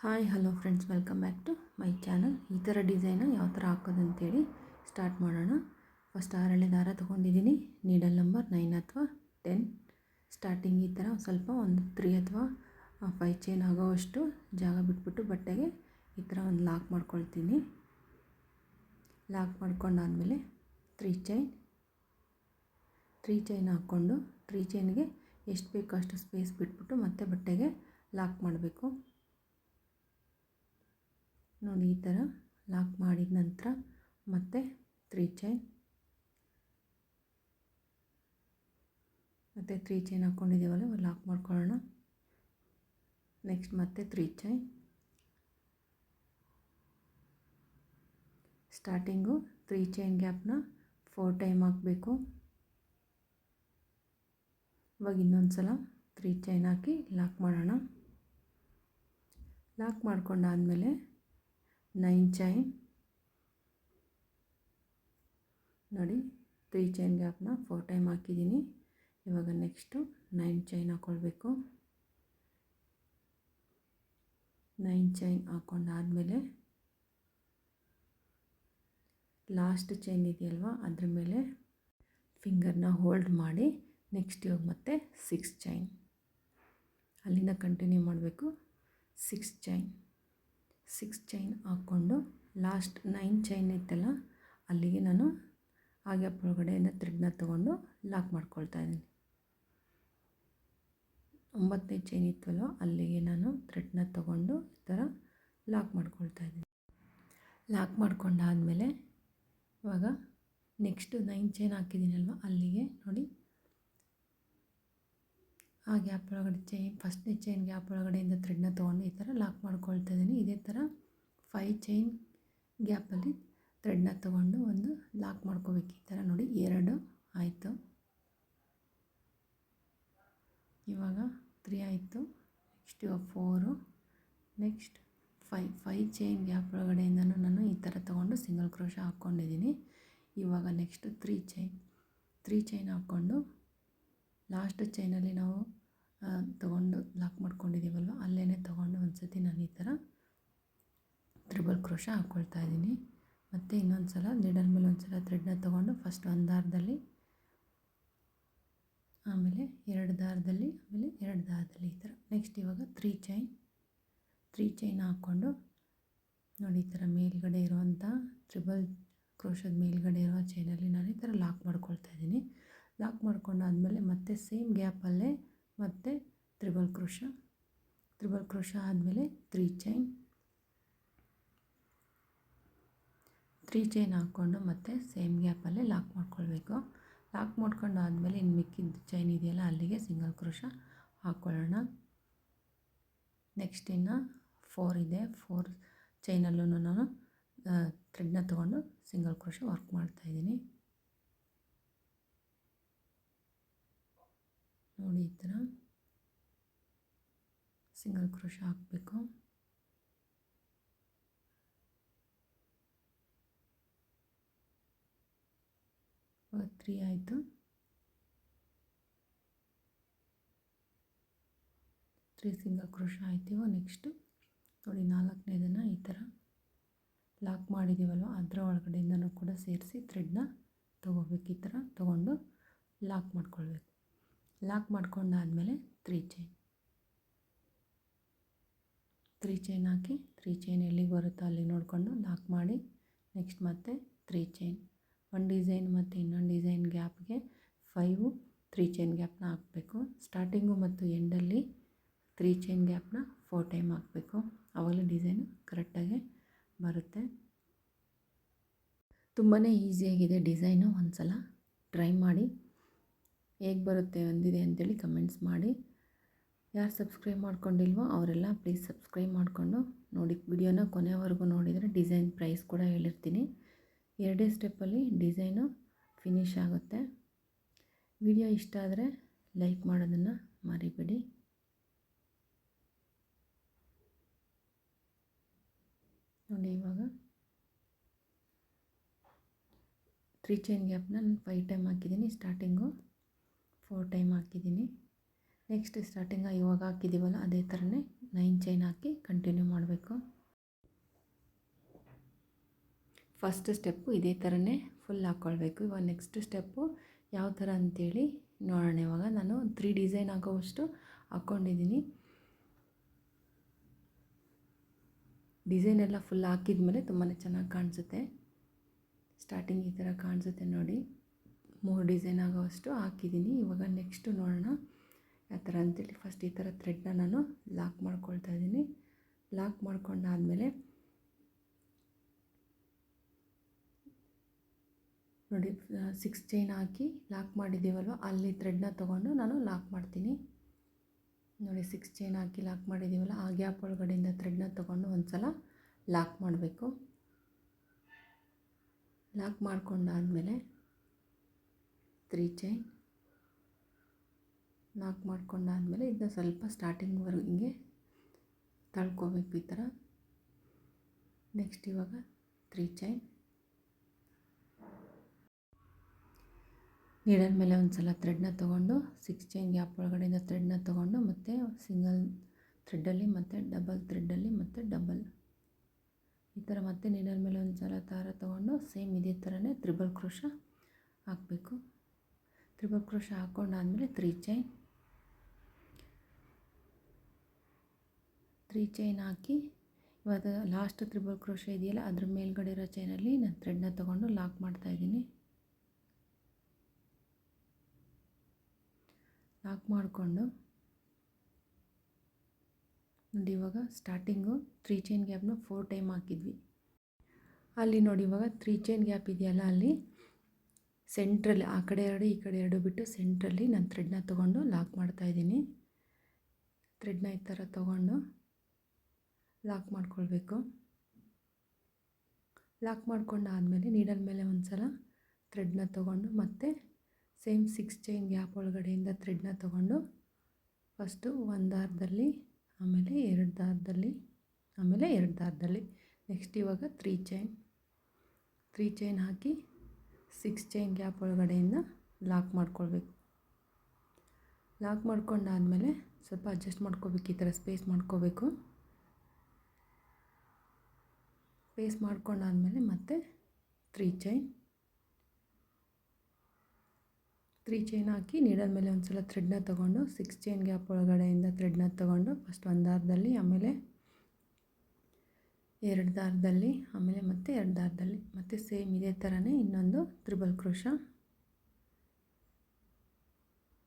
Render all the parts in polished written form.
Hi hello friends, welcome back to my channel. ಈ ಥರ design ಯಾವ ಥರ ಹಾಕೋದು ಅಂತೇಳಿ ಸ್ಟಾರ್ಟ್ ಮಾಡೋಣ. ಫಸ್ಟ್ 6 ದಾರ ತೊಗೊಂಡಿದ್ದೀನಿ. ನೀಡಲ್ ನಂಬರ್ 9 ಅಥವಾ 10. ಸ್ಟಾರ್ಟಿಂಗ್ ಈ ಥರ ಸ್ವಲ್ಪ ಒಂದು 3 ಅಥವಾ 5 ಚೈನ್ ಆಗೋವಷ್ಟು ಜಾಗ ಬಿಟ್ಬಿಟ್ಟು ಬಟ್ಟೆಗೆ ಈ ಥರ ಒಂದು ಲಾಕ್ ಮಾಡ್ಕೊಳ್ತೀನಿ. ಲಾಕ್ ಮಾಡ್ಕೊಂಡಾದಮೇಲೆ 3 ಚೈನ್ ಹಾಕ್ಕೊಂಡು 3 ಚೈನ್ಗೆ ಎಷ್ಟು ಬೇಕೋ ಅಷ್ಟು ಸ್ಪೇಸ್ ಬಿಟ್ಬಿಟ್ಟು ಮತ್ತೆ ಬಟ್ಟೆಗೆ ಲಾಕ್ ಮಾಡಬೇಕು. ನೋಡಿ, ಈ ಥರ ಲಾಕ್ ಮಾಡಿದ ನಂತರ ಮತ್ತೆ 3 ಚೈನ್, ಮತ್ತು 3 ಚೈನ್ ಹಾಕ್ಕೊಂಡಿದ್ದೀವಲ್ಲ ಲಾಕ್ ಮಾಡ್ಕೊಳ್ಳೋಣ. ನೆಕ್ಸ್ಟ್ ಮತ್ತೆ 3 ಚೈನ್. ಸ್ಟಾರ್ಟಿಂಗು 3 ಚೈನ್ ಗ್ಯಾಪ್ನ 4 ಟೈಮ್ ಹಾಕಬೇಕು. ಇವಾಗ ಇನ್ನೊಂದು ಸಲ 3 ಚೈನ್ ಹಾಕಿ ಲಾಕ್ ಮಾಡೋಣ. ಲಾಕ್ ಮಾಡ್ಕೊಂಡಾದಮೇಲೆ 9 ಚೈನ್. ನೋಡಿ, 3 ಚೈನ್ ಗ್ಯಾಪ್ನ 4 ಟೈಮ್ ಹಾಕಿದ್ದೀನಿ. ಇವಾಗ ನೆಕ್ಸ್ಟು 9 ಚೈನ್ ಹಾಕ್ಕೊಳ್ಬೇಕು. 9 ಚೈನ್ ಹಾಕ್ಕೊಂಡಾದಮೇಲೆ ಲಾಸ್ಟ್ ಚೈನ್ ಇದೆಯಲ್ವ ಅದ್ರ ಮೇಲೆ ಫಿಂಗರ್ನ ಹೋಲ್ಡ್ ಮಾಡಿ ನೆಕ್ಸ್ಟ್ ಇವಾಗ ಮತ್ತೆ 6 ಚೈನ್, ಅಲ್ಲಿಂದ ಕಂಟಿನ್ಯೂ ಮಾಡಬೇಕು. 6 ಚೈನ್ ಹಾಕ್ಕೊಂಡು ಲಾಸ್ಟ್ 9 ಚೈನ್ ಇತ್ತಲ್ಲ ಅಲ್ಲಿಗೆ ನಾನು ಆ ಗ್ಯಾಪ್ ಒಳಗಡೆಯಿಂದ ಥ್ರೆಡ್ನ ತೊಗೊಂಡು ಲಾಕ್ ಮಾಡ್ಕೊಳ್ತಾ ಇದ್ದೀನಿ. 9ನೇ ಚೈನ್ ಇತ್ತಲ್ವ ಅಲ್ಲಿಗೆ ನಾನು ಥ್ರೆಡ್ನ ತೊಗೊಂಡು ಈ ಥರ ಲಾಕ್ ಮಾಡ್ಕೊಳ್ತಾ ಇದ್ದೀನಿ. ಲಾಕ್ ಮಾಡ್ಕೊಂಡಾದಮೇಲೆ ಇವಾಗ ನೆಕ್ಸ್ಟು 9 ಚೈನ್ ಹಾಕಿದ್ದೀನಲ್ವ ಅಲ್ಲಿಗೆ ನೋಡಿ ಆ ಗ್ಯಾಪ್ ಒಳಗಡೆ ಫಸ್ಟ್ನೇ ಚೈನ್ ಗ್ಯಾಪ್ ಒಳಗಡೆಯಿಂದ ಥ್ರೆಡ್ನ ತೊಗೊಂಡು ಈ ಥರ ಲಾಕ್ ಮಾಡ್ಕೊಳ್ತಾ ಇದ್ದೀನಿ. ಇದೇ ಥರ 5 ಚೈನ್ ಗ್ಯಾಪಲ್ಲಿ ಥ್ರೆಡ್ನ ತೊಗೊಂಡು ಒಂದು ಲಾಕ್ ಮಾಡ್ಕೋಬೇಕು. ಈ ಥರ ನೋಡಿ, 2 ಆಯಿತು. ಇವಾಗ 3 ಆಯಿತು. ನೆಕ್ಸ್ಟ್ ಇವಾಗ 4, ನೆಕ್ಸ್ಟ್ 5 ಚೈನ್ ಗ್ಯಾಪ್ ಒಳಗಡೆಯಿಂದನೂ ನಾನು ಈ ಥರ ತೊಗೊಂಡು ಸಿಂಗಲ್ ಕ್ರೋಶ ಹಾಕ್ಕೊಂಡಿದ್ದೀನಿ. ಇವಾಗ ನೆಕ್ಸ್ಟ್ 3 ಚೈನ್ ಹಾಕ್ಕೊಂಡು ಲಾಸ್ಟ್ ಚೈನಲ್ಲಿ ನಾವು ತೊಗೊಂಡು ಲಾಕ್ ಮಾಡ್ಕೊಂಡಿದ್ದೀವಲ್ವ ಅಲ್ಲೇ ತೊಗೊಂಡು ಒಂದು ಸತಿ ನಾನು ಈ ಥರ ತ್ರಿಬಲ್ ಕ್ರೋಶ ಹಾಕ್ಕೊಳ್ತಾ ಇದ್ದೀನಿ. ಮತ್ತು ಇನ್ನೊಂದು ಸಲ ನೀಡಲ್ ಮೇಲೆ ಒಂದು ಸಲ ಥ್ರೆಡ್ನ ತೊಗೊಂಡು ಫಸ್ಟ್ ಒಂದು ದಾರದಲ್ಲಿ, ಆಮೇಲೆ 2 ದಾರದಲ್ಲಿ, ಆಮೇಲೆ 2 ದಾರದಲ್ಲಿ ಈ ಥರ. ನೆಕ್ಸ್ಟ್ ಇವಾಗ 3 ಚೈನ್ ಹಾಕ್ಕೊಂಡು ನೋಡಿ ಈ ಥರ ಮೇಲ್ಗಡೆ ಇರುವಂಥ ತ್ರಿಬಲ್ ಕ್ರೋಶದ ಮೇಲ್ಗಡೆ ಇರುವ ಚೈನಲ್ಲಿ ನಾನು ಈ ಥರ ಲಾಕ್ ಮಾಡ್ಕೊಳ್ತಾ ಇದ್ದೀನಿ. ಲಾಕ್ ಮಾಡ್ಕೊಂಡಾದಮೇಲೆ ಮತ್ತೆ ಸೇಮ್ ಗ್ಯಾಪಲ್ಲೇ ಮತ್ತೆ ತ್ರಿಬಲ್ ಕ್ರೋಶ ಆದಮೇಲೆ 3 ಚೈನ್ ಹಾಕ್ಕೊಂಡು ಮತ್ತೆ ಸೇಮ್ ಗ್ಯಾಪಲ್ಲೇ ಲಾಕ್ ಮಾಡ್ಕೊಳ್ಬೇಕು. ಲಾಕ್ ಮಾಡ್ಕೊಂಡು ಆದಮೇಲೆ ಇನ್ನು ಮಿಕ್ಕಿದ ಚೈನ್ ಇದೆಯಲ್ಲ ಅಲ್ಲಿಗೆ ಸಿಂಗಲ್ ಕ್ರೋಶ ಹಾಕ್ಕೊಳ್ಳೋಣ. ನೆಕ್ಸ್ಟ್ ಇನ್ನು 4 ಇದೆ. 4 ಚೈನಲ್ಲೂ ನಾನು ಥ್ರೆಡ್ನ ತೊಗೊಂಡು ಸಿಂಗಲ್ ಕ್ರೋಶ ವರ್ಕ್ ಮಾಡ್ತಾಯಿದ್ದೀನಿ. ನೋಡಿ, ಈ ಥರ ಸಿಂಗಲ್ ಕ್ರೋಶ ಹಾಕಬೇಕು. ಇವಾಗ 3 ಆಯಿತು. 3 ಸಿಂಗಲ್ ಕ್ರೋಶ ಆಯಿತು. ಇವಾಗ ನೆಕ್ಸ್ಟು ನೋಡಿ 4ನೇದನ್ನು ಈ ಥರ ಲಾಕ್ ಮಾಡಿದ್ದೀವಲ್ವ ಅದರ ಒಳಗಡೆಯಿಂದನೂ ಕೂಡ ಸೇರಿಸಿ ಥ್ರೆಡ್ನ ತೊಗೋಬೇಕು. ಈ ಥರ ತೊಗೊಂಡು ಲಾಕ್ ಮಾಡ್ಕೊಳ್ಬೇಕು. ಲಾಕ್ ಮಾಡ್ಕೊಂಡಾದಮೇಲೆ 3 ಚೈನ್ ಹಾಕಿ 3 ಚೈನ್ ಎಲ್ಲಿಗೆ ಬರುತ್ತೋ ಅಲ್ಲಿಗೆ ನೋಡಿಕೊಂಡು ಲಾಕ್ ಮಾಡಿ ನೆಕ್ಸ್ಟ್ ಮತ್ತೆ 3 ಚೈನ್. ಒಂದು ಡಿಸೈನ್ ಮತ್ತು ಇನ್ನೊಂದು ಡಿಸೈನ್ ಗ್ಯಾಪ್ಗೆ 3 ಚೈನ್ ಗ್ಯಾಪ್ನ ಹಾಕಬೇಕು. ಸ್ಟಾರ್ಟಿಂಗು ಮತ್ತು ಎಂಡಲ್ಲಿ 3 ಚೈನ್ ಗ್ಯಾಪ್ನ 4 ಟೈಮ್ ಹಾಕಬೇಕು. ಆವಾಗಲೇ ಡಿಸೈನು ಕರೆಕ್ಟಾಗಿ ಬರುತ್ತೆ. ತುಂಬಾ ಈಸಿಯಾಗಿದೆ ಡಿಸೈನು. ಒಂದು ಸಲ ಟ್ರೈ ಮಾಡಿ ಹೇಗೆ ಬರುತ್ತೆ ಒಂದಿದೆ ಅಂತೇಳಿ ಕಮೆಂಟ್ಸ್ ಮಾಡಿ. ಯಾರು ಸಬ್ಸ್ಕ್ರೈಬ್ ಮಾಡ್ಕೊಂಡಿಲ್ವೋ ಅವರೆಲ್ಲ ಪ್ಲೀಸ್ ಸಬ್ಸ್ಕ್ರೈಬ್ ಮಾಡಿಕೊಂಡು ನೋಡಿ. ವಿಡಿಯೋನ ಕೊನೆವರೆಗೂ ನೋಡಿದರೆ ಡಿಸೈನ್ ಪ್ರೈಸ್ ಕೂಡ ಹೇಳಿರ್ತೀನಿ. 2 ಸ್ಟೆಪ್ಪಲ್ಲಿ ಡಿಸೈನು ಫಿನಿಶ್ ಆಗುತ್ತೆ. ವಿಡಿಯೋ ಇಷ್ಟ ಆದರೆ ಲೈಕ್ ಮಾಡೋದನ್ನು ಮರಿಬೇಡಿ. ನೋಡಿ, ಇವಾಗ 3 ಚೈನ್ ಗ್ಯಾಪ್ನ ನಾನು 5 ಟೈಮ್ ಹಾಕಿದ್ದೀನಿ. ಸ್ಟಾರ್ಟಿಂಗು 4 ಟೈಮ್ ಹಾಕಿದ್ದೀನಿ. ನೆಕ್ಸ್ಟ್ ಸ್ಟಾರ್ಟಿಂಗ್ ಇವಾಗ ಹಾಕಿದ್ದೀವಲ್ಲ ಅದೇ ಥರನೇ 9 ಚೈನ್ ಹಾಕಿ ಕಂಟಿನ್ಯೂ ಮಾಡಬೇಕು. ಫಸ್ಟ್ ಸ್ಟೆಪ್ಪು ಇದೇ ಥರನೇ ಫುಲ್ ಹಾಕ್ಕೊಳ್ಬೇಕು. ಇವಾಗ ನೆಕ್ಸ್ಟ್ ಸ್ಟೆಪ್ಪು ಯಾವ ಥರ ಅಂತೇಳಿ ನೋಡೋಣ. ಇವಾಗ ನಾನು 3 ಡಿಸೈನ್ ಆಗೋವಷ್ಟು ಹಾಕ್ಕೊಂಡಿದ್ದೀನಿ. ಡಿಸೈನ್ ಎಲ್ಲ ಫುಲ್ ಹಾಕಿದ್ಮೇಲೆ ತುಂಬಾ ಚೆನ್ನಾಗಿ ಕಾಣಿಸುತ್ತೆ. ಸ್ಟಾರ್ಟಿಂಗ್ ಈ ಥರ ಕಾಣಿಸುತ್ತೆ ನೋಡಿ. 3 ಡಿಸೈನ್ ಆಗೋವಷ್ಟು ಹಾಕಿದ್ದೀನಿ. ಇವಾಗ ನೆಕ್ಸ್ಟು ನೋಡೋಣ ಯಾವ ಥರ ಅಂತೇಳಿ. ಫಸ್ಟ್ ಈ ಥರ ಥ್ರೆಡ್ನ ನಾನು ಲಾಕ್ ಮಾಡ್ಕೊಳ್ತಾ ಇದ್ದೀನಿ. ಲಾಕ್ ಮಾಡ್ಕೊಂಡಾದಮೇಲೆ ನೋಡಿ 6 ಚೈನ್ ಹಾಕಿ ಲಾಕ್ ಮಾಡಿದ್ದೀವಲ್ವ ಅಲ್ಲಿ ಥ್ರೆಡ್ನ ತೊಗೊಂಡು ನಾನು ಲಾಕ್ ಮಾಡ್ತೀನಿ. ನೋಡಿ 6 ಚೈನ್ ಹಾಕಿ ಲಾಕ್ ಮಾಡಿದ್ದೀವಲ್ಲ ಆ ಗ್ಯಾಪ್ ಒಳಗಡೆಯಿಂದ ಥ್ರೆಡ್ನ ತೊಗೊಂಡು ಒಂದು ಸಲ ಲಾಕ್ ಮಾಡಬೇಕು. ಲಾಕ್ ಮಾಡ್ಕೊಂಡಾದಮೇಲೆ 3 ಚೈನ್ ಲಾಕ್ ಮಾಡ್ಕೊಂಡಾದಮೇಲೆ ಇದನ್ನ ಸ್ವಲ್ಪ ಸ್ಟಾರ್ಟಿಂಗ್ವರೆಗೂ ಹಿಂಗೆ ತಳ್ಕೋಬೇಕು ಈ ಥರ. ನೆಕ್ಸ್ಟ್ ಇವಾಗ 3 ಚೈನ್ ನೀಡಲ್ ಮೇಲೆ ಒಂದು ಸಲ ಥ್ರೆಡ್ನ ತೊಗೊಂಡು 6 ಚೈನ್ ಗ್ಯಾಪ್ ಒಳಗಡೆಯಿಂದ ಥ್ರೆಡ್ನ ತೊಗೊಂಡು ಮತ್ತು ಸಿಂಗಲ್ ಥ್ರೆಡ್ಡಲ್ಲಿ ಮತ್ತು ಡಬಲ್ ಥ್ರೆಡ್ಡಲ್ಲಿ ಮತ್ತು ಡಬಲ್ ಈ ಥರ ಮತ್ತೆ ನೀಡಲ್ ಮೇಲೆ ಒಂದು ಸಲ ದಾರ ತೊಗೊಂಡು ಸೇಮ್ ಇದೇ ಥರನೇ ತ್ರಿಬಲ್ ಕ್ರೋಶ ಹಾಕಬೇಕು. ತ್ರಿಬಲ್ ಕ್ರೋಶ ಹಾಕ್ಕೊಂಡಾದಮೇಲೆ 3 ಚೈನ್ ಹಾಕಿ ಇವಾಗ ಲಾಸ್ಟ್ ತ್ರಿಬಲ್ ಕ್ರೋಶ ಇದೆಯಲ್ಲ ಅದ್ರ ಮೇಲ್ಗಡೆ ಇರೋ ಚೈನಲ್ಲಿ ನಾನು ಥ್ರೆಡ್ನ ತೊಗೊಂಡು ಲಾಕ್ ಮಾಡ್ತಾಯಿದ್ದೀನಿ. ಲಾಕ್ ಮಾಡಿಕೊಂಡು ನೋಡಿ ಇವಾಗ ಸ್ಟಾರ್ಟಿಂಗು 3 ಚೈನ್ ಗ್ಯಾಪ್ನ 4 ಟೈಮ್ ಹಾಕಿದ್ವಿ. ಅಲ್ಲಿ ನೋಡಿ ಇವಾಗ 3 ಚೈನ್ ಗ್ಯಾಪ್ ಇದೆಯಲ್ಲ ಅಲ್ಲಿ ಸೆಂಟ್ರಲ್ಲಿ ಆ ಕಡೆ 2 ಈ ಕಡೆ 2 ಬಿಟ್ಟು ಸೆಂಟ್ರಲ್ಲಿ ನಾನು ಥ್ರೆಡ್ನ ತೊಗೊಂಡು ಲಾಕ್ ಮಾಡ್ತಾಯಿದ್ದೀನಿ. ಥ್ರೆಡ್ನ ಈ ಥರ ತೊಗೊಂಡು ಲಾಕ್ ಮಾಡ್ಕೊಳ್ಬೇಕು. ಲಾಕ್ ಮಾಡ್ಕೊಂಡಾದಮೇಲೆ ನೀಡಲ್ ಮೇಲೆ ಒಂದು ಸಲ ಥ್ರೆಡ್ನ ತೊಗೊಂಡು ಮತ್ತೆ ಸೇಮ್ 6 ಚೈನ್ ಗ್ಯಾಪ್ ಒಳಗಡೆಯಿಂದ ಥ್ರೆಡ್ನ ತೊಗೊಂಡು ಫಸ್ಟು ಒಂದು ದಾರದಲ್ಲಿ ಆಮೇಲೆ 2 ದಾರದಲ್ಲಿ ಆಮೇಲೆ 2 ದಾರದಲ್ಲಿ ನೆಕ್ಸ್ಟ್ ಇವಾಗ 3 ಚೈನ್ ಹಾಕಿ 6 ಚೈನ್ ಗ್ಯಾಪ್ ಒಳಗಡೆಯಿಂದ ಲಾಕ್ ಮಾಡ್ಕೊಳ್ಬೇಕು. ಲಾಕ್ ಮಾಡ್ಕೊಂಡಾದಮೇಲೆ ಸ್ವಲ್ಪ ಅಡ್ಜಸ್ಟ್ ಮಾಡ್ಕೋಬೇಕು. ಈ ಥರ ಸ್ಪೇಸ್ ಮಾಡ್ಕೋಬೇಕು. ಸ್ಪೇಸ್ ಮಾಡ್ಕೊಂಡಾದಮೇಲೆ ಮತ್ತೆ 3 ಚೈನ್ ಹಾಕಿ ನೀಡಲ್ ಮೇಲೆ ಒಂದು ಸಲ ಥ್ರೆಡ್ನ ತೊಗೊಂಡು 6 ಚೈನ್ ಗ್ಯಾಪ್ ಒಳಗಡೆಯಿಂದ ಥ್ರೆಡ್ನ ತೊಗೊಂಡು ಫಸ್ಟ್ ಒಂದು ದಾರದಲ್ಲಿ ಆಮೇಲೆ 2 ದಾರದಲ್ಲಿ ಆಮೇಲೆ ಮತ್ತೆ 2 ದಾರದಲ್ಲಿ ಮತ್ತು ಸೇಮ್ ಇದೇ ಥರನೇ ಇನ್ನೊಂದು ತ್ರಿಬಲ್ ಕ್ರೋಶ.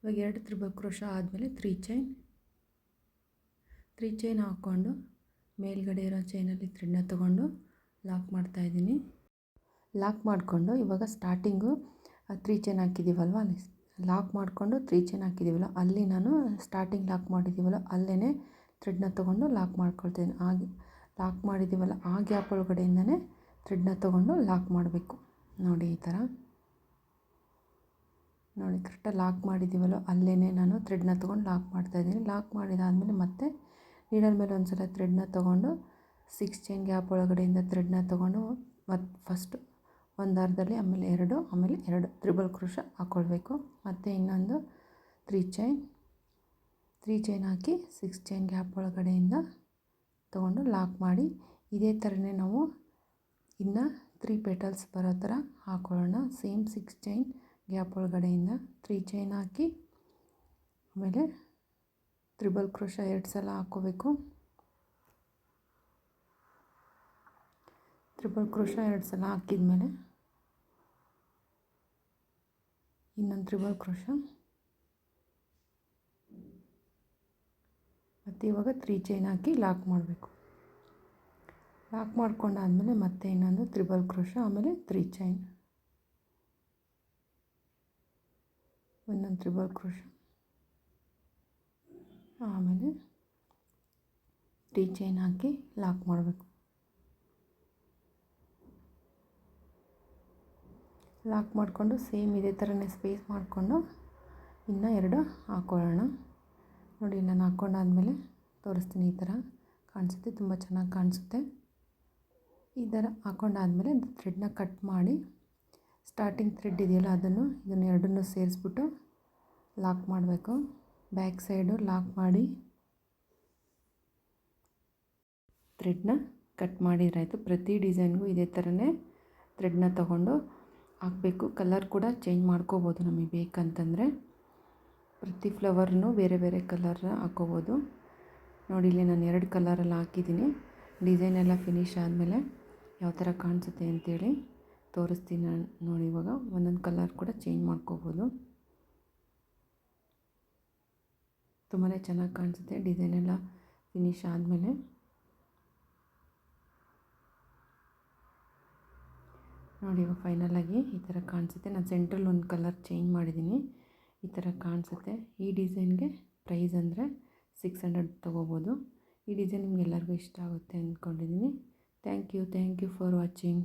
ಇವಾಗ 2 ತ್ರಿಬಲ್ ಕ್ರೋಶ ಆದಮೇಲೆ 3 ಚೈನ್ ಹಾಕ್ಕೊಂಡು ಮೇಲ್ಗಡೆ ಇರೋ ಚೈನಲ್ಲಿ ಥ್ರೆಡ್ನ ತೊಗೊಂಡು ಲಾಕ್ ಮಾಡ್ತಾಯಿದ್ದೀನಿ. ಲಾಕ್ ಮಾಡಿಕೊಂಡು ಇವಾಗ ಸ್ಟಾರ್ಟಿಂಗು 3 ಚೈನ್ ಹಾಕಿದ್ದೀವಲ್ವ ಅಲ್ಲಿ ಲಾಕ್ ಮಾಡಿಕೊಂಡು 3 ಚೈನ್ ಹಾಕಿದ್ದೀವಲ್ಲ ಅಲ್ಲಿ ನಾನು ಸ್ಟಾರ್ಟಿಂಗ್ ಲಾಕ್ ಮಾಡಿದ್ದೀವಲ್ಲ ಅಲ್ಲೇ ಥ್ರೆಡ್ನ ತೊಗೊಂಡು ಲಾಕ್ ಮಾಡ್ಕೊಳ್ತೀನಿ. ಹಾಗೆ ಲಾಕ್ ಮಾಡಿದ್ದೀವಲ್ಲ ಆ ಗ್ಯಾಪ್ ಒಳಗಡೆಯಿಂದನೇ ಥ್ರೆಡ್ನ ತೊಗೊಂಡು ಲಾಕ್ ಮಾಡಬೇಕು. ನೋಡಿ ಈ ಥರ ನೋಡಿ ಕರೆಕ್ಟಾಗಿ ಲಾಕ್ ಮಾಡಿದ್ದೀವಲ್ಲ ಅಲ್ಲೇ ನಾನು ಥ್ರೆಡ್ನ ತೊಗೊಂಡು ಲಾಕ್ ಮಾಡ್ತಾಯಿದ್ದೀನಿ. ಲಾಕ್ ಮಾಡಿದಾದಮೇಲೆ ಮತ್ತೆ ನೀಡಲ್ ಮೇಲೆ ಒಂದು ಸಲ ಥ್ರೆಡ್ನ ತೊಗೊಂಡು 6 ಚೈನ್ ಗ್ಯಾಪ್ ಒಳಗಡೆಯಿಂದ ಥ್ರೆಡ್ನ ತೊಗೊಂಡು ಮತ್ತು ಫಸ್ಟು ಒಂದು ದಾರದಲ್ಲಿ ಆಮೇಲೆ 2 ಆಮೇಲೆ 2 ತ್ರಿಬಲ್ ಕ್ರೋಶ ಹಾಕ್ಕೊಳ್ಬೇಕು. ಮತ್ತು ಇನ್ನೊಂದು 3 ಚೈನ್ ಹಾಕಿ 6 ಚೈನ್ ಗ್ಯಾಪ್ ಒಳಗಡೆಯಿಂದ ತೊಗೊಂಡು ಲಾಕ್ ಮಾಡಿ ಇದೇ ಥರನೇ ನಾವು ಇನ್ನು 3 ಪೆಟಲ್ಸ್ ಬರೋ ಥರ ಹಾಕ್ಕೊಳ್ಳೋಣ. ಸೇಮ್ 6 ಚೈನ್ ಗ್ಯಾಪ್ ಒಳಗಡೆಯಿಂದ 3 ಚೈನ್ ಹಾಕಿ ಆಮೇಲೆ ತ್ರಿಬಲ್ ಕ್ರೋಶ 2 ಸಲ ಹಾಕ್ಕೋಬೇಕು. ತ್ರಿಬಲ್ ಕ್ರೋಶ 2 ಸಲ ಹಾಕಿದ್ಮೇಲೆ ಇನ್ನೊಂದು ತ್ರಿಬಲ್ ಕ್ರೋಶ ಮತ್ತು ಇವಾಗ 3 ಚೈನ್ ಹಾಕಿ ಲಾಕ್ ಮಾಡಬೇಕು. ಲಾಕ್ ಮಾಡ್ಕೊಂಡಾದಮೇಲೆ ಮತ್ತೆ ಇನ್ನೊಂದು ತ್ರಿಬಲ್ ಕ್ರೋಶ ಆಮೇಲೆ 3 ಚೈನ್ ಒಂದೊಂದು ತ್ರಿಬಲ್ ಕ್ರೋಶ ಆಮೇಲೆ 3 ಚೈನ್ ಹಾಕಿ ಲಾಕ್ ಮಾಡಬೇಕು. ಲಾಕ್ ಮಾಡಿಕೊಂಡು ಸೇಮ್ ಇದೇ ಥರನೇ ಸ್ಪೇಸ್ ಮಾಡಿಕೊಂಡು ಇನ್ನು 2 ಹಾಕ್ಕೊಳ್ಳೋಣ. ನೋಡಿ ನಾನು ಹಾಕ್ಕೊಂಡಾದ್ಮೇಲೆ ತೋರಿಸ್ತೀನಿ. ಈ ಥರ ಕಾಣಿಸುತ್ತೆ, ತುಂಬ ಚೆನ್ನಾಗಿ ಕಾಣಿಸುತ್ತೆ. ಈ ಥರ ಹಾಕ್ಕೊಂಡಾದ್ಮೇಲೆ ಥ್ರೆಡ್ನ ಕಟ್ ಮಾಡಿ ಸ್ಟಾರ್ಟಿಂಗ್ ಥ್ರೆಡ್ ಇದೆಯಲ್ಲ ಇದನ್ನು ಎರಡನ್ನೂ ಸೇರಿಸ್ಬಿಟ್ಟು ಲಾಕ್ ಮಾಡಬೇಕು. ಬ್ಯಾಕ್ ಸೈಡು ಲಾಕ್ ಮಾಡಿ ಥ್ರೆಡ್ನ ಕಟ್ ಮಾಡಿದ್ರಾಯಿತು. ಪ್ರತಿ ಡಿಸೈನ್ಗೂ ಇದೇ ಥರನೇ ಥ್ರೆಡ್ನ ತಗೊಂಡು ಹಾಕಬೇಕು. ಕಲರ್ ಕೂಡ ಚೇಂಜ್ ಮಾಡ್ಕೋಬೋದು ನಮಗೆ ಬೇಕಂತಂದರೆ. ಪ್ರತಿ ಫ್ಲವರ್ನೂ ಬೇರೆ ಬೇರೆ ಕಲರ್ನ ಹಾಕ್ಕೋಬೋದು. ನೋಡಿ ಇಲ್ಲಿ ನಾನು 2 ಕಲರಲ್ಲಿ ಹಾಕಿದ್ದೀನಿ. ಡಿಸೈನ್ ಎಲ್ಲ ಫಿನಿಶ್ ಆದಮೇಲೆ ಯಾವ ಥರ ಕಾಣಿಸುತ್ತೆ ಅಂತೇಳಿ ತೋರಿಸ್ತೀನಿ ನಾನು. ನೋಡಿ ಇವಾಗ ಒಂದೊಂದು ಕಲರ್ ಕೂಡ ಚೇಂಜ್ ಮಾಡ್ಕೋಬೋದು. ತುಂಬಾ ಚೆನ್ನಾಗಿ ಕಾಣಿಸುತ್ತೆ ಡಿಸೈನ್ ಎಲ್ಲ ಫಿನಿಶ್ ಆದಮೇಲೆ. ನೋಡಿ ಇವಾಗ ಫೈನಲಾಗಿ ಈ ಥರ ಕಾಣಿಸುತ್ತೆ. ನಾನು ಸೆಂಟ್ರಲ್ಲಿ ಒಂದು ಕಲರ್ ಚೇಂಜ್ ಮಾಡಿದ್ದೀನಿ. ಈ ಥರ ಕಾಣಿಸುತ್ತೆ. ಈ ಡಿಸೈನ್ಗೆ ಪ್ರೈಸ್ ಅಂದರೆ 600 ತೊಗೋಬೋದು. ಈ ಡಿಸೈನ್ ನಿಮ್ಗೆಲ್ಲರಿಗೂ ಇಷ್ಟ ಆಗುತ್ತೆ ಅಂದ್ಕೊಂಡಿದ್ದೀನಿ. Thank you for watching.